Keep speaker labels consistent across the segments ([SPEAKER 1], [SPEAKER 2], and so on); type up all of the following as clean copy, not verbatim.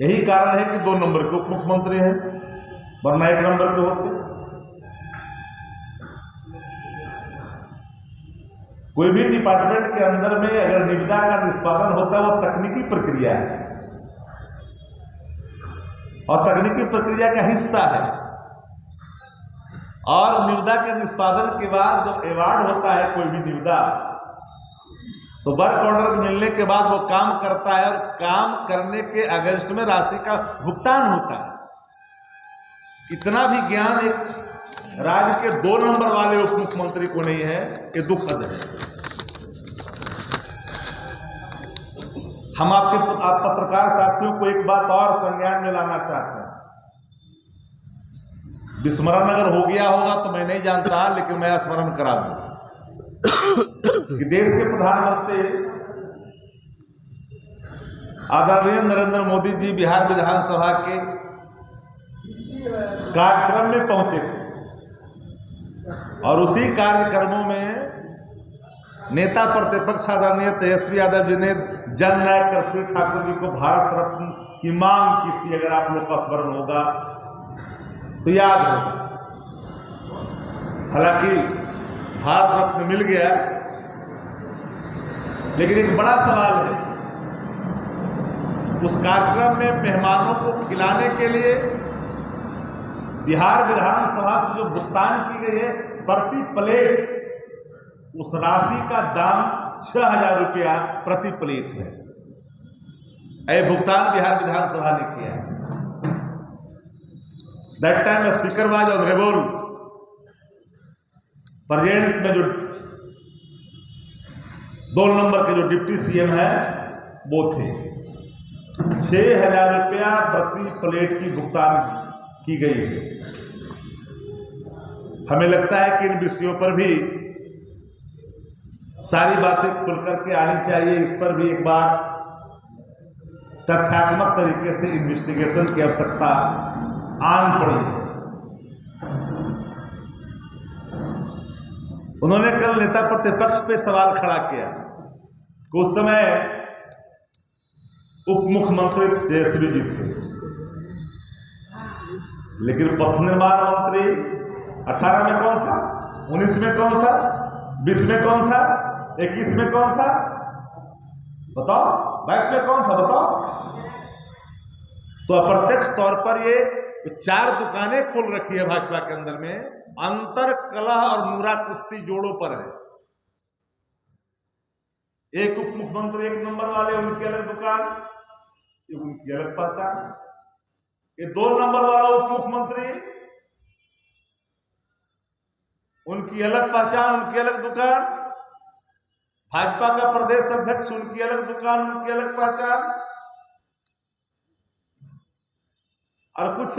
[SPEAKER 1] यही कारण है कि 2 नंबर के उप मुख्यमंत्री हैं, वरना 1 नंबर के होते। कोई भी डिपार्टमेंट के अंदर में अगर निविदा का निष्पादन होता है वो तकनीकी प्रक्रिया है और तकनीकी प्रक्रिया का हिस्सा है। और निविदा के निष्पादन के बाद जब अवार्ड होता है कोई भी निविदा, तो वर्क ऑर्डर मिलने के बाद वो काम करता है और काम करने के अगेंस्ट में राशि का भुगतान होता है। इतना भी ज्ञान एक राज्य के 2 नंबर वाले उप मुख्यमंत्री को नहीं है, ये दुखद है। हम आप पत्रकार साथियों को एक बात और संज्ञान में लाना चाहते हैं। विस्मरण अगर हो गया होगा तो मैं नहीं जानता, लेकिन मैं स्मरण करा दूं कि देश के प्रधानमंत्री आदरणीय नरेंद्र मोदी जी बिहार विधानसभा के कार्यक्रम में पहुंचे थे और उसी कार्यक्रमों में नेता प्रतिपक्ष आदरणीय तेजस्वी यादव जी ने जननायक कर्पूरी ठाकुर जी को भारत रत्न की मांग की थी। अगर आप लोग का स्मरण होगा तो याद होगा। हालांकि भारत रत्न मिल गया, लेकिन एक बड़ा सवाल है, उस कार्यक्रम में मेहमानों को खिलाने के लिए बिहार विधानसभा से जो भुगतान की गई है प्रति प्लेट, उस राशि का दाम 6,000 रुपया प्रति प्लेट है। यह भुगतान बिहार विधानसभा ने किया है। That time speaker was honourable present में जो 2 नंबर के जो डिप्टी सीएम है वो थे। 6,000 रुपया प्रति प्लेट की भुगतान की गई है। हमें लगता है कि इन विषयों पर भी सारी बातें खुल करके आनी चाहिए। इस पर भी एक बार तथ्यात्मक तरीके से इन्वेस्टिगेशन की आवश्यकता आन पड़ी है। उन्होंने कल नेता प्रतिपक्ष पे सवाल खड़ा किया कि उस समय उप मुख्यमंत्री तेजस्वी जी थे, लेकिन पथ निर्माण मंत्री 18 में कौन था, 19 में कौन था, 20 में कौन था, 21 में कौन था, बताओ, 22 में कौन था, बताओ। तो अप्रत्यक्ष तौर पर ये 4 दुकानें खोल रखी है भाजपा के अंदर में, अंतर कलह और मुरा कुश्ती जोड़ों पर है। एक उप मुख्यमंत्री 1 नंबर वाले, उनकी अलग दुकान, उनकी अलग पहचान। ये 2 नंबर वाला उप मुख्यमंत्री, उनकी अलग पहचान, उनकी अलग दुकान। भाजपा का प्रदेश अध्यक्ष, उनकी अलग दुकान, उनकी अलग पहचान। और कुछ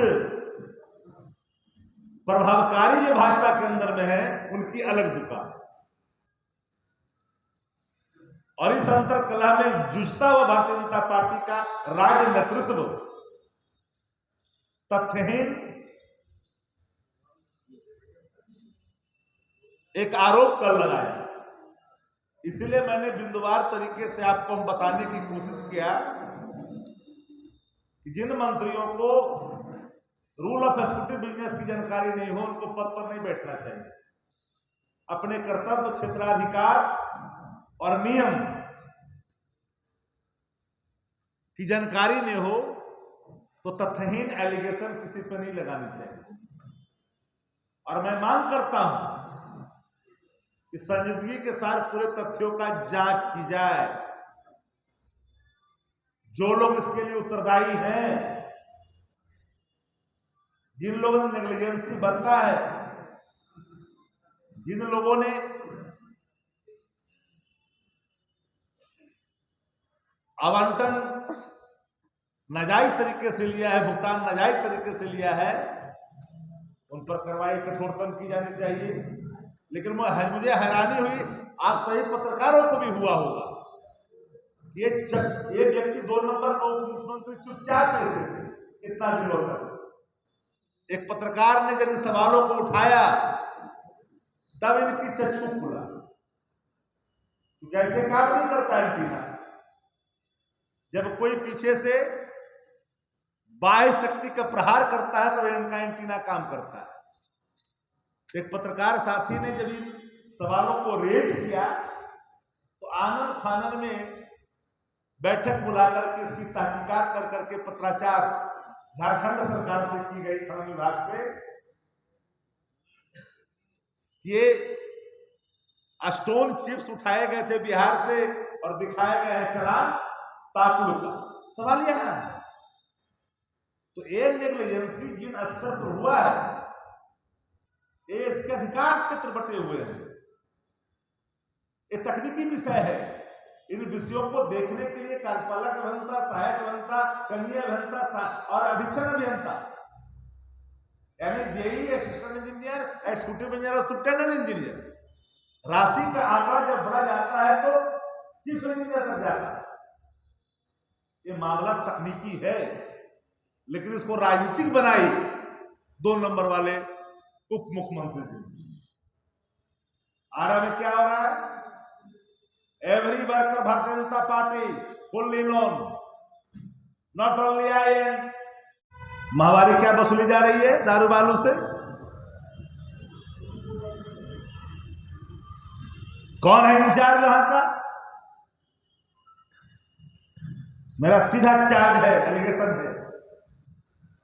[SPEAKER 1] प्रभावकारी जो भाजपा के अंदर में है उनकी अलग दुकान। और इस अंतर कलह में जूझता हुआ भारतीय जनता पार्टी का राज्य नेतृत्व तथ्यहीन एक आरोप कर लगाया। इसलिए मैंने बिंदुवार तरीके से आपको बताने की कोशिश किया कि जिन मंत्रियों को रूल ऑफ एक्जीक्यूटिव बिजनेस की जानकारी नहीं हो उनको पद पर नहीं बैठना चाहिए। अपने कर्तव्य, क्षेत्राधिकार और नियम की जानकारी नहीं हो तो तथ्यहीन एलिगेशन किसी पर नहीं लगानी चाहिए। और मैं मांग करता हूं कि संजीदगी के साथ पूरे तथ्यों का जांच की जाए। जो लोग इसके लिए उत्तरदायी हैं, जिन लोगों ने नेग्लिजेंसी बरता है, जिन लोगों ने आवंटन नाजायज तरीके से लिया है, भुगतान नाजायज तरीके से लिया है, उन पर कार्रवाई कठोरतम की जानी चाहिए। लेकिन मुझे हैरानी हुई, आप सही पत्रकारों को भी हुआ होगा, ये व्यक्ति 2 नंबर का उप मुख्यमंत्री चुपचाप कैसे थे इतना दिनों तक। एक पत्रकार ने जब इन सवालों को उठाया तब इनकी चक्षु खुला। तो कैसे काम नहीं करता है इनकी, जब कोई पीछे से बाह्य शक्ति का प्रहार करता है तो इनका एंटीना काम करता है। एक पत्रकार साथी ने जब इन सवालों को रेज किया तो आनंद फानन में बैठक बुलाकर के इसकी तहकीकात कर करके पत्राचार झारखंड सरकार से की गई, खनन विभाग से, ये स्टोन चिप्स उठाए गए थे बिहार से और दिखाए गए हैं चालान पाकुड़ का। सवाल यह है तो एयर नेग्लिजेंसी जिन स्तर पर हुआ है ये इसके अधिकार क्षेत्र बटे हुए हैं। ये तकनीकी विषय है। इन विषयों को देखने के लिए कार्यपालक अभियंता, सहायक अभियंता, कनीय अभियंता और अधीक्षण अभियंता यानी JE, assistant engineer, executive engineer और सुप्रिटेंडेंट इंजीनियर, राशि का आंकड़ा जब बढ़ा जाता है तो चीफ इंजीनियर तक जाता है। ये मामला तकनीकी है लेकिन इसको राजनीतिक बनाई 2 नंबर वाले उप मुख्यमंत्री जी। आरा में क्या हो रहा है? Every worker Bharatiya Janata party fully known, not only I and. माहवारी क्या वसूली जा रही है दारू बालू से? कौन है इंचार्ज वहां का? मेरा सीधा चार्ज है, एलिगेशन है।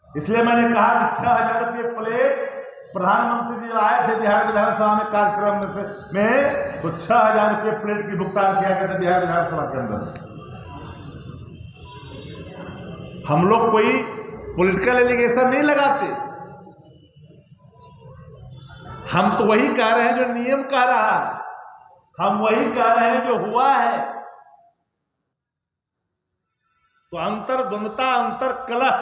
[SPEAKER 1] इसलिए मैंने कहा कि 6,000 रुपये प्लेट प्रधानमंत्री जी आए थे बिहार विधानसभा में कार्यक्रम में तो 6,000 रुपये प्लेट की भुगतान किया गया था बिहार विधानसभा के अंदर। हम लोग कोई पॉलिटिकल एलिगेशन नहीं लगाते, हम तो वही कह रहे हैं जो नियम कह रहा है, हम वही कह रहे हैं जो हुआ है। तो अंतर्द्वंदता, अंतर कलह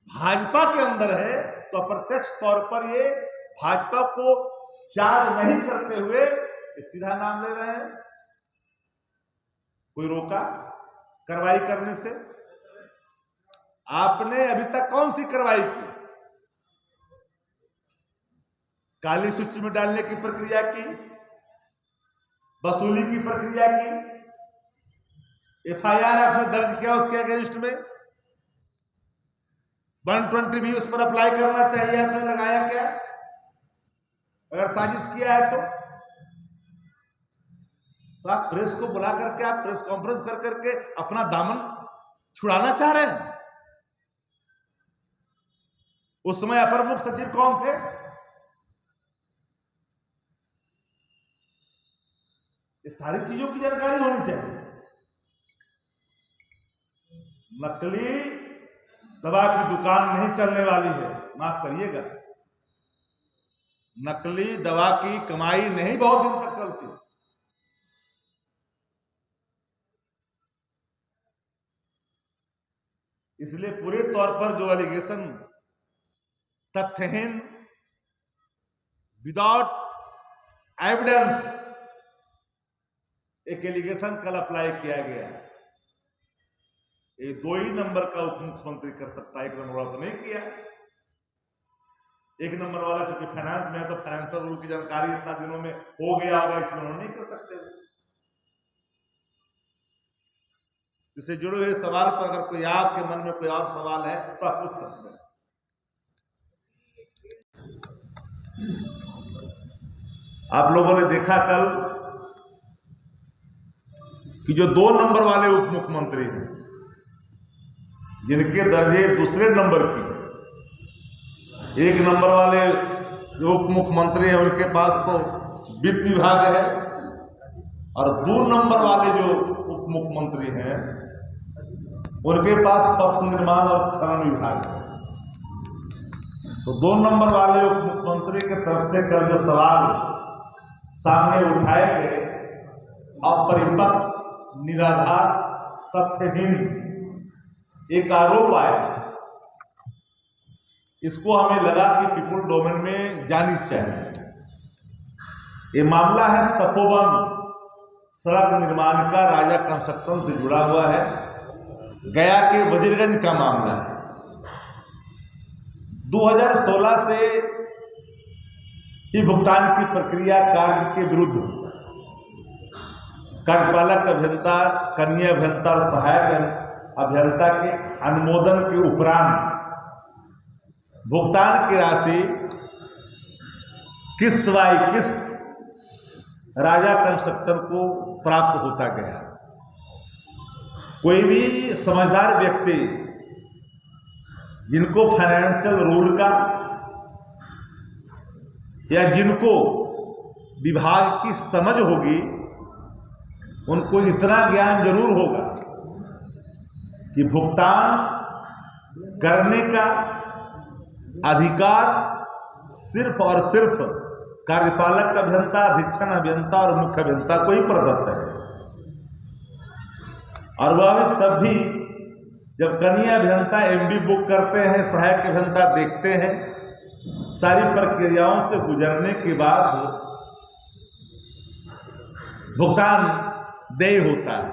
[SPEAKER 1] भाजपा के अंदर है तो अप्रत्यक्ष तौर पर ये भाजपा को चार्ज नहीं करते हुए सीधा नाम ले रहे हैं। कोई रोका कार्रवाई करने से? आपने अभी तक कौन सी कार्रवाई की? काली सूची में डालने की प्रक्रिया की, वसूली की प्रक्रिया की, एफआईआर आपने दर्ज किया उसके अगेंस्ट में, 120 भी उस पर अप्लाई करना चाहिए, आपने लगाया क्या? अगर साजिश किया है तो आप प्रेस को बुला करके, आप प्रेस कॉन्फ्रेंस कर करके अपना दामन छुड़ाना चाह रहे हैं। उस समय अपर मुख्य सचिव कौन थे? ये सारी चीजों की जानकारी होनी चाहिए। नकली दवा की दुकान नहीं चलने वाली है, माफ करिएगा। नकली दवा की कमाई नहीं बहुत दिन तक चलती। इसलिए पूरे तौर पर जो एलिगेशन तथ्यहीन, विदाउट एविडेंस एक एलिगेशन कल अप्लाई किया गया है, ये 2 ही नंबर का उप मुख्यमंत्री कर सकता है। 1 नंबर वाला तो नहीं किया। 1 नंबर वाला क्योंकि फाइनेंस में है तो फाइनेंशियल रूल की जानकारी इतना दिनों में हो गया होगा, इसलिए उन्होंने नहीं कर सकते। इससे जुड़े हुए सवाल पर अगर कोई आपके मन में कोई और सवाल है तो आप पूछ सकते हैं। आप लोगों ने देखा कल कि जो 2 नंबर वाले उप मुख्यमंत्री हैं जिनके दर्जे दूसरे नंबर की, 1 नंबर वाले जो उप मुख्यमंत्री हैं उनके पास तो वित्त विभाग है और 2 नंबर वाले जो उप मुख्यमंत्री हैं उनके पास पथ निर्माण और खनन विभाग है। तो 2 नंबर वाले उप मुख्यमंत्री की तरफ से कल जो सवाल सामने उठाए गए, अपरिपक्व, निराधार, तथ्यहीन एक आरोप आया, इसको हमें लगा कि पीपुल डोमेन में जानी चाहिए। ये मामला है तपोवन सड़क निर्माण का, राजा कंस्ट्रक्शन से जुड़ा हुआ है, गया के वजीरगंज का मामला है। 2016 से ही भुगतान की प्रक्रिया कार्य के विरुद्ध कार्यपालक अभियंता, कनीय अभियंता और सहायक अभियंता के अनुमोदन के उपरांत भुगतान की राशि किस्त बाई किस्त राजा कंस्ट्रक्शन को प्राप्त होता गया। कोई भी समझदार व्यक्ति जिनको फाइनेंशियल रूल का या जिनको विभाग की समझ होगी, उनको इतना ज्ञान जरूर होगा कि भुगतान करने का अधिकार सिर्फ और सिर्फ कार्यपालक अभियंता, अधीक्षण अभियंता और मुख्य अभियंता को ही प्रदत्त है। और वह तब भी जब कनीय अभियंता एमडी बुक करते हैं, सहायक अभियंता देखते हैं, सारी प्रक्रियाओं से गुजरने के बाद भुगतान देय होता है।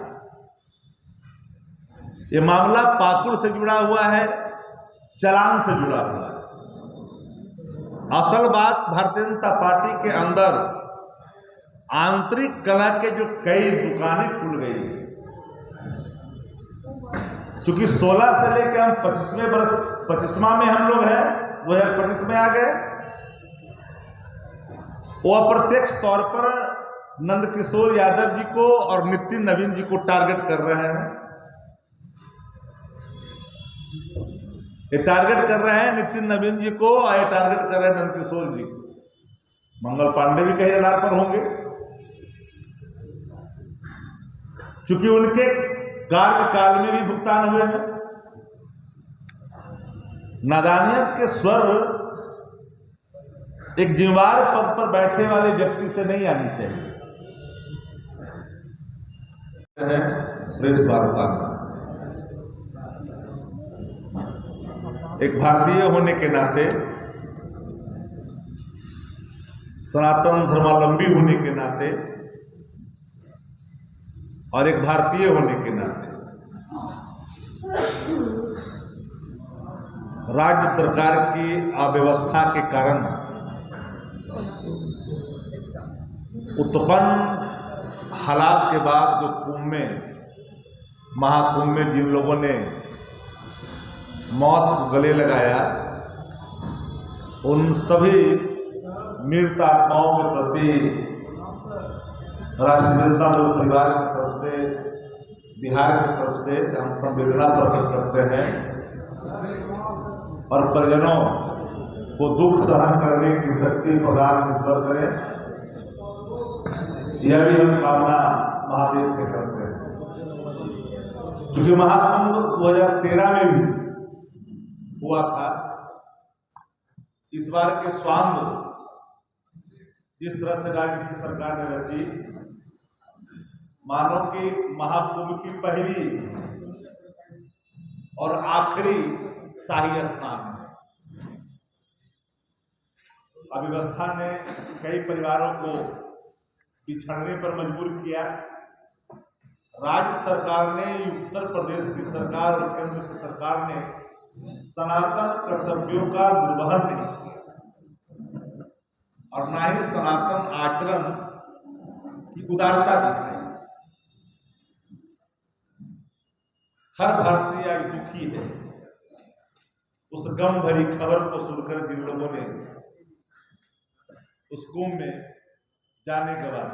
[SPEAKER 1] ये मामला पाकुड़ से जुड़ा हुआ है, चालान से जुड़ा हुआ है। असल बात भारतीय जनता पार्टी के अंदर आंतरिक कला के जो कई दुकानें खुल गई है, क्योंकि 16 से लेकर हम 25वां में हम लोग हैं, 2025 में आ गए। वो अप्रत्यक्ष तौर पर नंदकिशोर यादव जी को और नितिन नवीन जी को टारगेट कर रहे हैं। ये टारगेट कर रहे हैं नितिन नवीन जी को और ये टारगेट कर रहे हैं नंदकिशोर जी को। मंगल पांडे भी कहीं आधार पर होंगे, क्योंकि उनके कार्यकाल में भी भुगतान हुए हैं। नादानियत के स्वर एक जिम्मेदार पद पर बैठे वाले व्यक्ति से नहीं आनी चाहिए। प्रेस वार्ता एक भारतीय होने के नाते, सनातन धर्मावलंबी होने के नाते और एक भारतीय होने के नाते राज्य सरकार की अव्यवस्था के कारण उत्पन्न हालात के बाद जो कुंभ में, महाकुंभ में जिन लोगों ने मौत को गले लगाया, उन सभी मृत आत्माओं के प्रति राष्ट्रीय जनता दल परिवार की तरफ से, बिहार की तरफ से हम संवेदना प्रकट करते हैं और परिजनों को दुख सहन करने की शक्ति प्रदान ईश्वर करें, यह भी हम कामना महादेव से करते हैं। क्योंकि महाकुंभ 2013 में भी हुआ था। इस बार के स्वांग जिस तरह से राज्य की सरकार ने रची, मानो कि महाकुंभ की पहली और आखिरी शाही स्नान है। अव्यवस्था ने कई परिवारों को बिछड़ने पर मजबूर किया। राज्य सरकार ने, उत्तर प्रदेश की सरकार और केंद्र की सरकार ने सनातन कर्तव्यों का निर्वहन नहीं किया और ना ही सनातन आचरण की उदारता दिखाई। हर भारतीय आज दुखी है उस गम भरी खबर को सुनकर जिन लोगों ने उस कुंभ में जाने के बाद।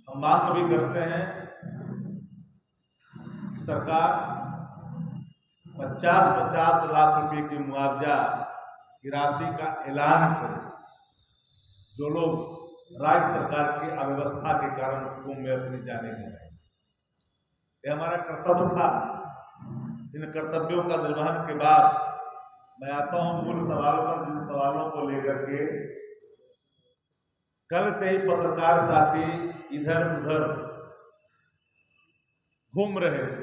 [SPEAKER 1] हम मांग भी करते हैं कि सरकार 50-50 लाख रुपए की मुआवजा की राशि का ऐलान करे। जो लोग राज्य सरकार की अव्यवस्था के कारण कुंभ में अपने जाने गए, यह हमारा कर्तव्य था। इन कर्तव्यों का निर्वहन के बाद मैं आता हूं मूल सवालों पर, जिन सवालों को लेकर के कल से ही पत्रकार साथी इधर उधर घूम रहे थे।